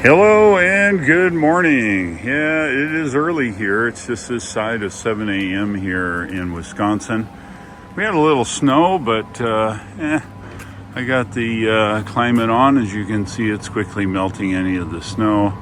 Hello and good morning. Yeah, it is early here. It's just this side of 7 a.m. here in Wisconsin. We had a little snow, but I got the climate on. As you can see, it's quickly melting any of the snow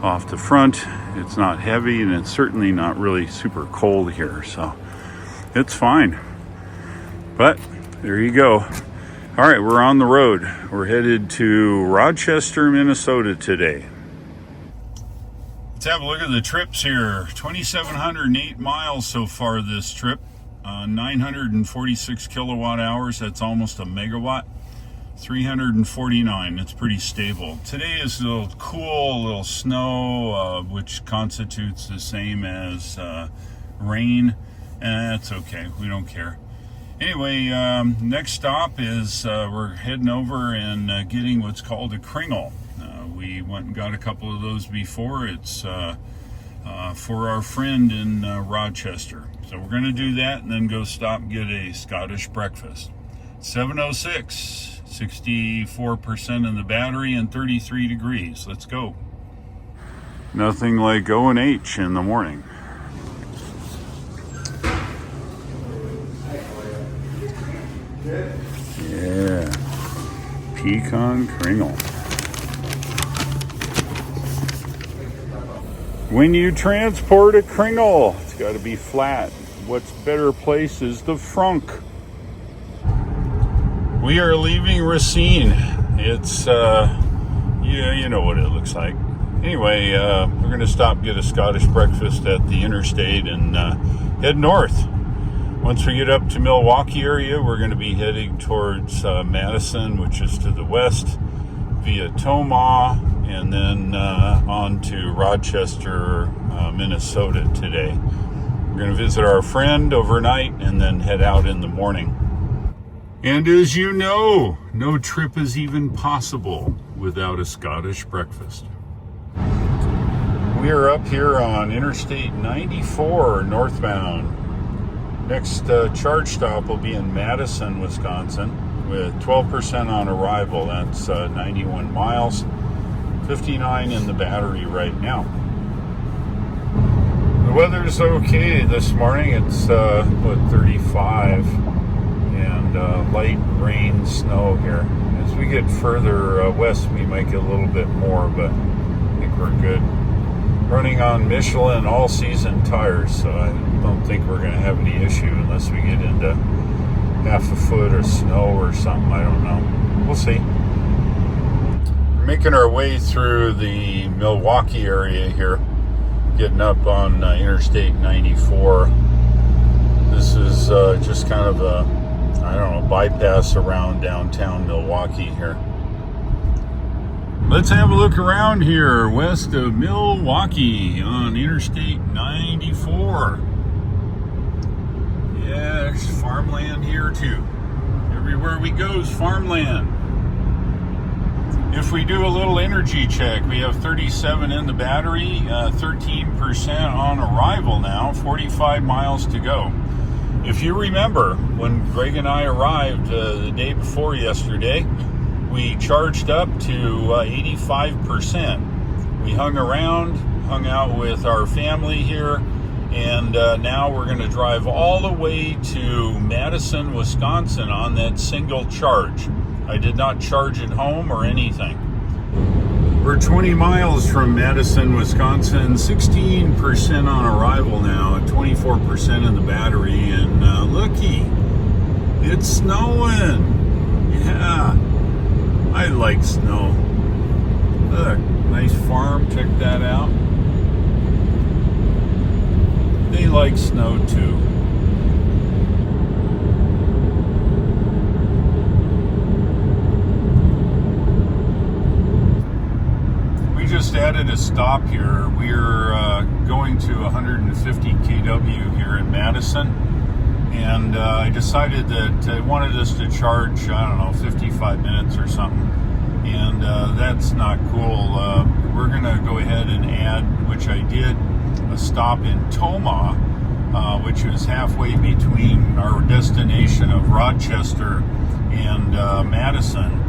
off the front. It's not heavy, and it's certainly not really super cold here, so it's fine. But there you go. All right, we're on the road. We're headed to Rochester, Minnesota today. Let's have a look at the trips here. 2,708 miles so far this trip. 946 kilowatt hours. That's almost a megawatt. 349. It's pretty stable. Today is a little cool, a little snow, which constitutes the same as rain. That's okay. We don't care. Anyway, next stop is we're heading over and getting what's called a kringle. We went and got a couple of those before. It's for our friend in Rochester. So we're going to do that and then go stop and get a Scottish breakfast. 7:06, 64% in the battery and 33 degrees. Let's go. Nothing like O&H in the morning. Yeah, pecan kringle. When you transport a kringle, it's got to be flat. What's better place is the frunk. We are leaving Racine. It's, yeah, you know what it looks like. Anyway, we're going to stop and get a Scottish breakfast at the interstate and head north. Once we get up to Milwaukee area, we're going to be heading towards Madison, which is to the west, via Tomah, and then on to Rochester, Minnesota today. We're going to visit our friend overnight and then head out in the morning. And as you know, no trip is even possible without a Scottish breakfast. We are up here on Interstate 94 northbound. Next charge stop will be in Madison, Wisconsin, with 12% on arrival. That's 91 miles, 59 in the battery right now. The weather's okay this morning. It's 35 and light rain, snow here. As we get further west, we might get a little bit more, but I think we're good. Running on Michelin all-season tires, so I don't think we're going to have any issue unless we get into half a foot of snow or something. I don't know. We'll see. We're making our way through the Milwaukee area here, getting up on Interstate 94. This is just kind of a, I don't know, bypass around downtown Milwaukee here. Let's have a look around here west of Milwaukee on Interstate 94. Yeah, there's farmland here too. Everywhere we go is farmland. If we do a little energy check, we have 37 in the battery, 13% on arrival now, 45 miles to go. If you remember, when Greg and I arrived the day before yesterday, we charged up to 85%. We hung around, hung out with our family here, and now we're going to drive all the way to Madison, Wisconsin on that single charge. I did not charge at home or anything. We're 20 miles from Madison, Wisconsin, 16% on arrival now, 24% in the battery, and looky, it's snowing. Yeah. I like snow. Look, nice farm, check that out. They like snow too. We just added a stop here. We're going to 150 kW here in Madison. And I decided that I wanted us to charge, I don't know, 55 minutes or something. And that's not cool. We're going to go ahead and add, which I did, a stop in Tomah, which is halfway between our destination of Rochester and Madison.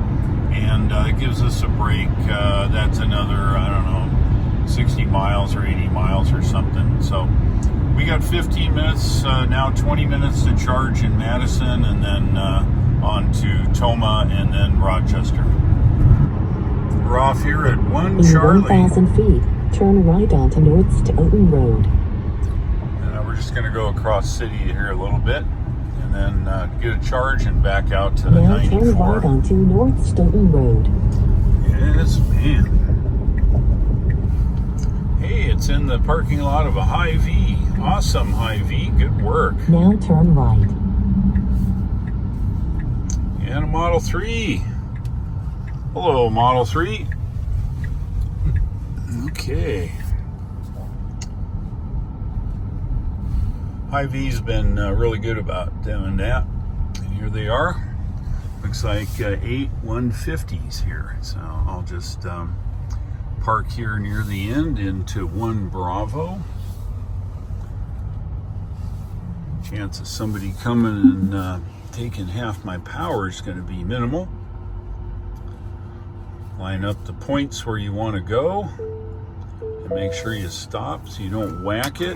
and it gives us a break. That's another, I don't know, 60 miles or 80 miles or something. So we got 15 minutes, now 20 minutes to charge in Madison, and then on to Toma, and then Rochester. We're off here at 1 Charlie. 1,000 feet, turn right onto North Stoughton Road. We're just going to go across city here a little bit, and then get a charge and back out to the 94. Now turn right onto North Stoughton Road. Yes, man. Hey, it's in the parking lot of a Hy-Vee. Awesome, Hy-Vee. Good work. Now turn right. And a Model 3. Hello, Model 3. Okay. Hy-Vee's been really good about doing that. And here they are. Looks like 8 150s here. So I'll just park here near the end into 1 Bravo. Chance of somebody coming and taking half my power is going to be minimal. Line up the points where you want to go and make sure you stop so you don't whack it.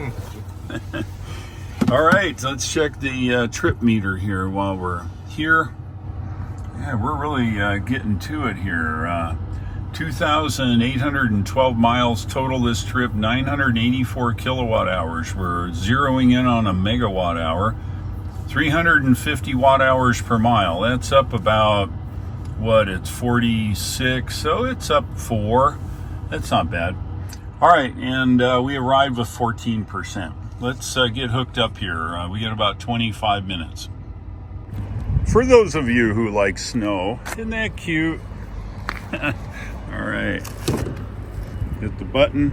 All right, let's check the trip meter here while we're here. Yeah, we're really getting to it here. 2,812 miles total this trip, 984 kilowatt hours. We're zeroing in on a megawatt hour. 350 watt hours per mile. That's up about, what, it's 46, so it's up 4. That's not bad. All right, and we arrived with 14%. Let's get hooked up here. We got about 25 minutes. For those of you who like snow, isn't that cute? All right, hit the button,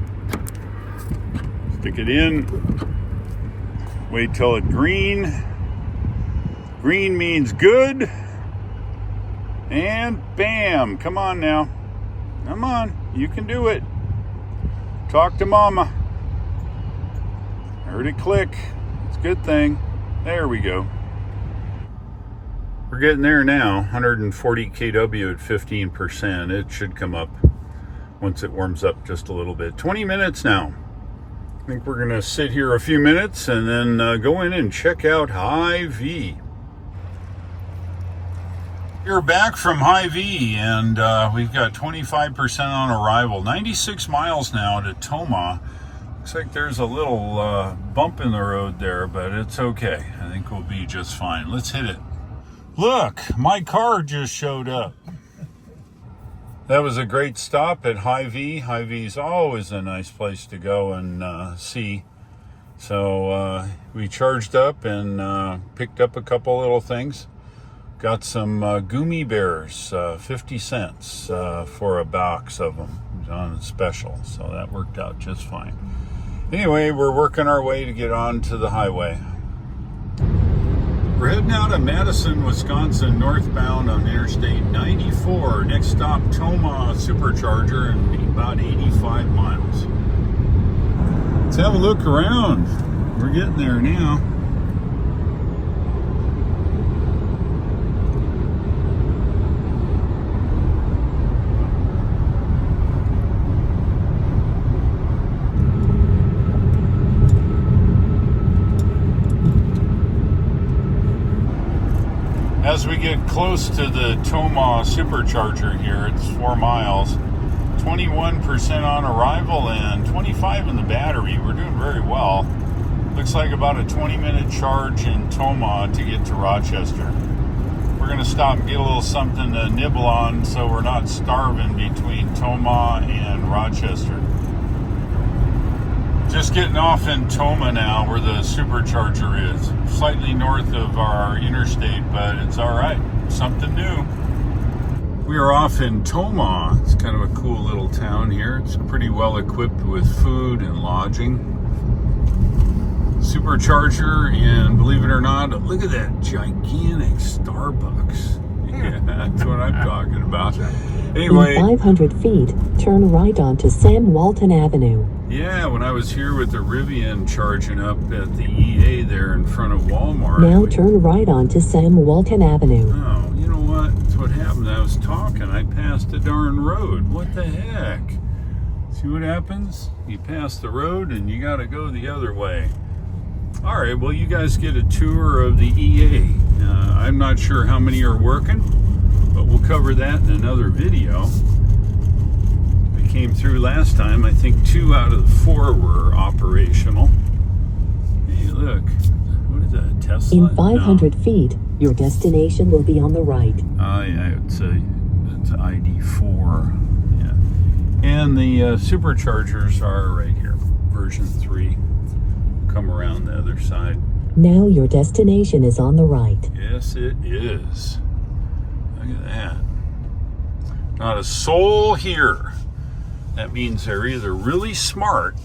stick it in, wait till it's green. Green means good, and bam, come on now. Come on, you can do it. Talk to mama. I heard it click. It's a good thing. There we go. We're getting there now. 140 kW at 15%. It should come up once it warms up just a little bit. 20 minutes now. I think we're going to sit here a few minutes and then go in and check out Hy-Vee. You're back from Hy-Vee, and we've got 25% on arrival. 96 miles now to Toma. Looks like there's a little bump in the road there, but it's okay. I think we'll be just fine. Let's hit it. Look, my car just showed up. That was a great stop at Hy-Vee. Hy-Vee's always a nice place to go and see. So we charged up and picked up a couple little things. Got some gummy bears, 50 cents for a box of them on special. So that worked out just fine. Anyway, we're working our way to get onto the highway. We're heading out of Madison, Wisconsin, northbound on Interstate 94. Next stop, Toma Supercharger, and about 85 miles. Let's have a look around. We're getting there now. As we get close to the Toma Supercharger here, it's 4 miles, 21% on arrival and 25 in the battery. We're doing very well. Looks like about a 20-minute charge in Toma to get to Rochester. We're going to stop and get a little something to nibble on so we're not starving between Toma and Rochester. Just getting off in Toma now, where the supercharger is. Slightly north of our interstate, but it's all right. Something new. We are off in Toma. It's kind of a cool little town here. It's pretty well equipped with food and lodging. Supercharger, and believe it or not, look at that gigantic Starbucks. Yeah, that's what I'm talking about. Anyway, in 500 feet, turn right onto Sam Walton Avenue. Yeah, when I was here with the Rivian charging up at the EA there in front of Walmart. Now turn right onto Sam Walton Avenue. Oh, you know what? That's what happened. I was talking. I passed a darn road. What the heck? See what happens? You pass the road and you got to go the other way. All right, well, you guys get a tour of the EA. I'm not sure how many are working, but we'll cover that in another video. We came through last time. I think 2 out of the 4 were operational. Hey, look. What is that, Tesla? In 500 feet, your destination will be on the right. Yeah, it's ID4. Yeah. And the superchargers are right here, version 3. Come around the other side. Now your destination is on the right. Yes, it is. Look at that. Not a soul here. That means they're either really smart,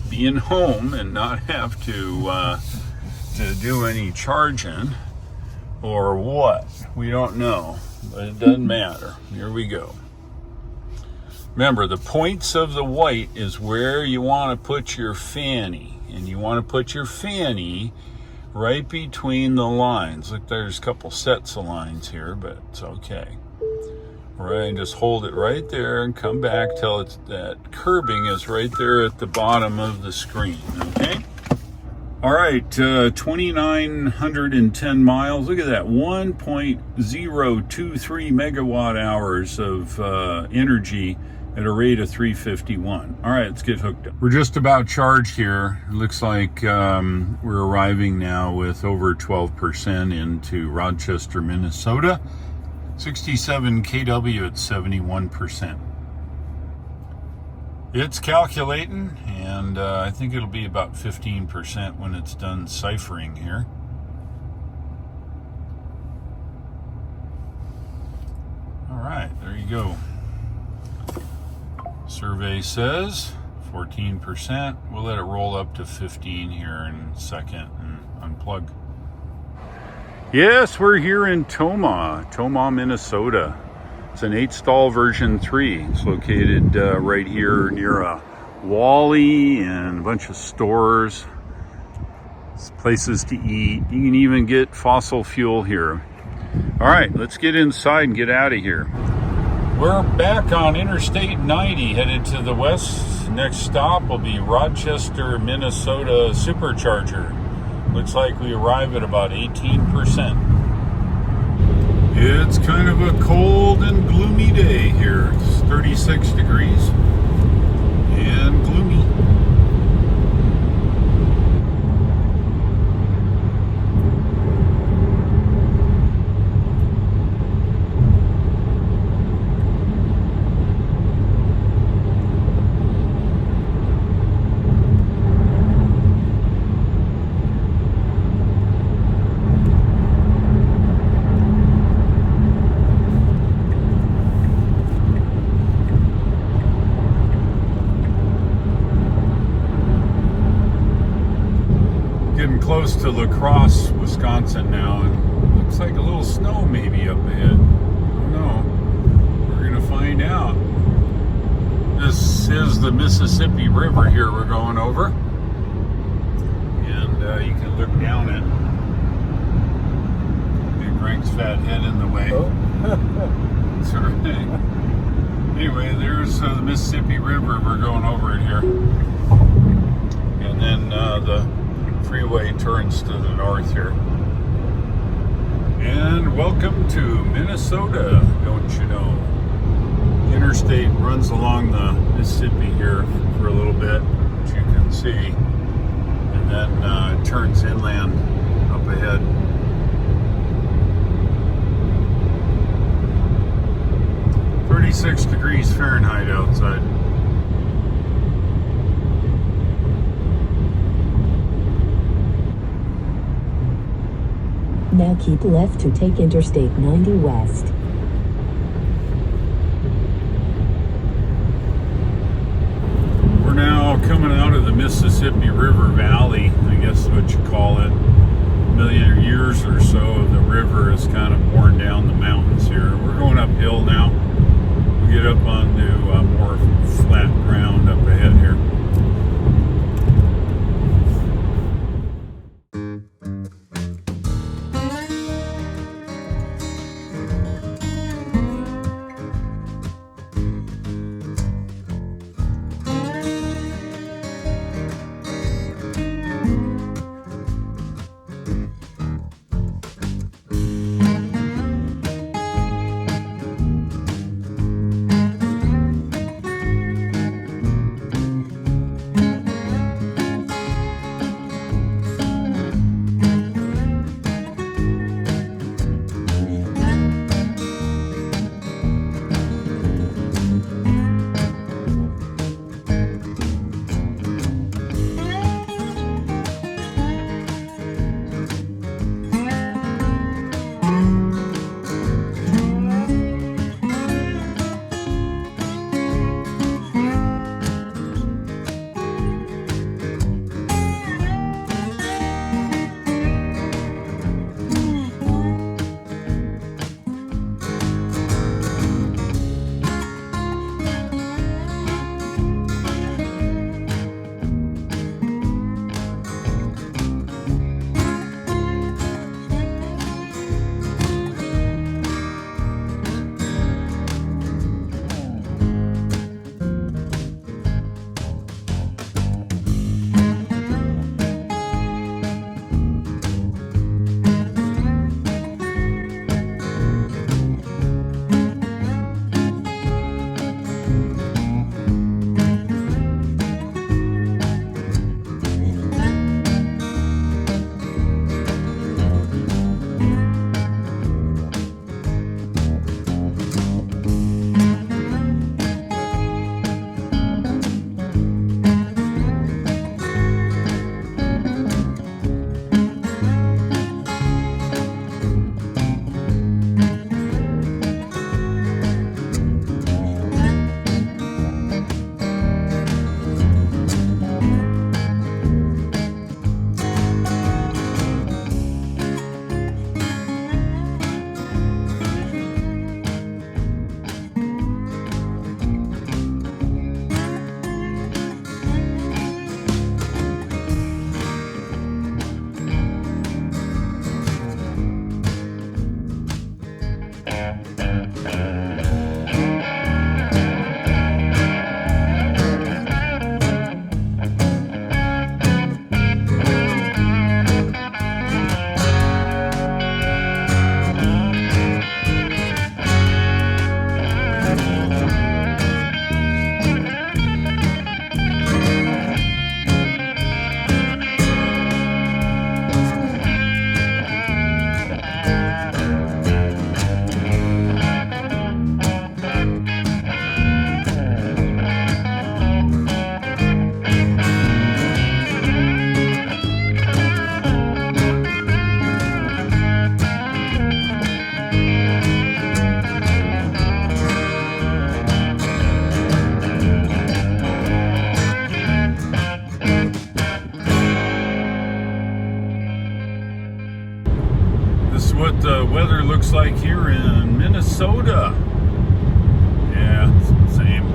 being home and not have to do any charging, or what. We don't know, but it doesn't matter. Here we go. Remember, the points of the white is where you want to put your fanny. And you want to put your fanny right between the lines. Look, there's a couple sets of lines here, but it's okay. Right, just hold it right there and come back till it's that curbing is right there at the bottom of the screen, okay? All right, 2,910 miles. Look at that, 1.023 megawatt hours of energy at a rate of 351. All right, let's get hooked up. We're just about charged here. It looks like we're arriving now with over 12% into Rochester, Minnesota. 67 kW at 71%. It's calculating, and I think it'll be about 15% when it's done ciphering here. All right, there you go. Survey says 14%. We'll let it roll up to 15 here in a second and unplug. Yes, we're here in Tomah, Minnesota. It's an 8-stall version 3. It's located right here near a Wally and a bunch of stores. It's places to eat. You can even get fossil fuel here. All right, let's get inside and get out of here. We're back on Interstate 90, headed to the west. Next stop will be Rochester, Minnesota Supercharger. Looks like we arrive at about 18%. It's kind of a cold and gloomy day here. It's 36 degrees and gloomy. Close to La Crosse, Wisconsin now, and looks like a little snow maybe up ahead. I don't know. We're gonna find out. This is the Mississippi River here we're going over, and you can look down it. Big Frank's fat head in the way. Oh. That's all right. Anyway, there's the Mississippi River. We're going over it here, and then the freeway turns to the north here. And welcome to Minnesota, don't you know? The interstate runs along the Mississippi here for a little bit, as you can see, and then it turns inland up ahead. .6°F outside. Now keep left to take Interstate 90 west. We're now coming out of the Mississippi River Valley, I guess is what you call it. A million years or so of the river has kind of worn down the mountains here. We're going uphill now. We get up onto more flat ground up ahead here. what the weather looks like here in Minnesota. Yeah, it's the same.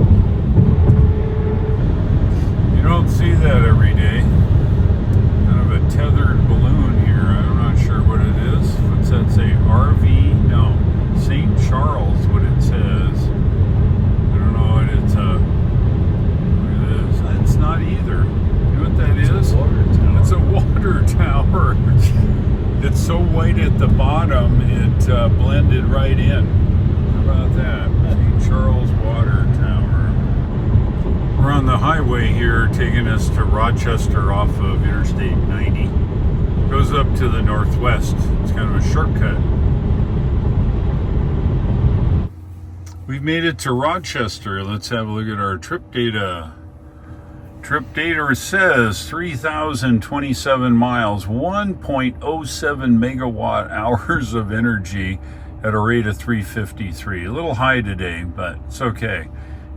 You don't see that every day. Kind of a tethered balloon here. I'm not sure what it is. What's that say? RV? No. St. Charles, what it says. I don't know what it's what it is. It's not either. You know what that is? It's a water tower. It's so white at the bottom, it blended right in. How about that? St. Charles Water Tower. We're on the highway here, taking us to Rochester off of Interstate 90. Goes up to the northwest. It's kind of a shortcut. We've made it to Rochester. Let's have a look at our trip data. Trip data says 3,027 miles, 1.07 megawatt hours of energy at a rate of 353. A little high today, but it's okay.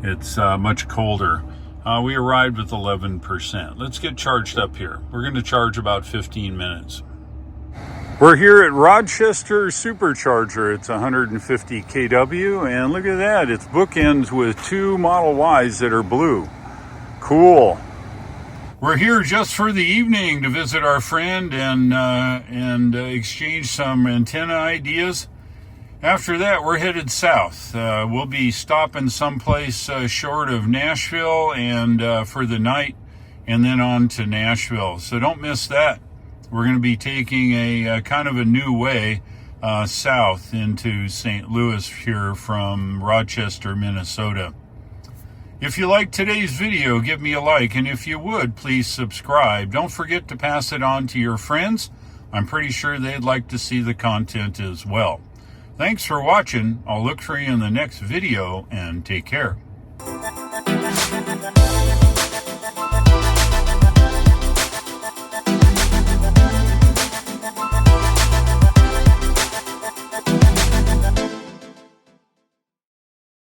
It's much colder. We arrived with 11%. Let's get charged up here. We're going to charge about 15 minutes. We're here at Rochester Supercharger. It's 150 kW, and look at that. It's bookends with two Model Ys that are blue. Cool. We're here just for the evening to visit our friend and exchange some antenna ideas. After that, we're headed south. We'll be stopping someplace short of Nashville and for the night, and then on to Nashville. So don't miss that. We're going to be taking a kind of a new way south into St. Louis here from Rochester, Minnesota. If you liked today's video, give me a like, and if you would, please subscribe. Don't forget to pass it on to your friends. I'm pretty sure they'd like to see the content as well. Thanks for watching. I'll look for you in the next video, and take care.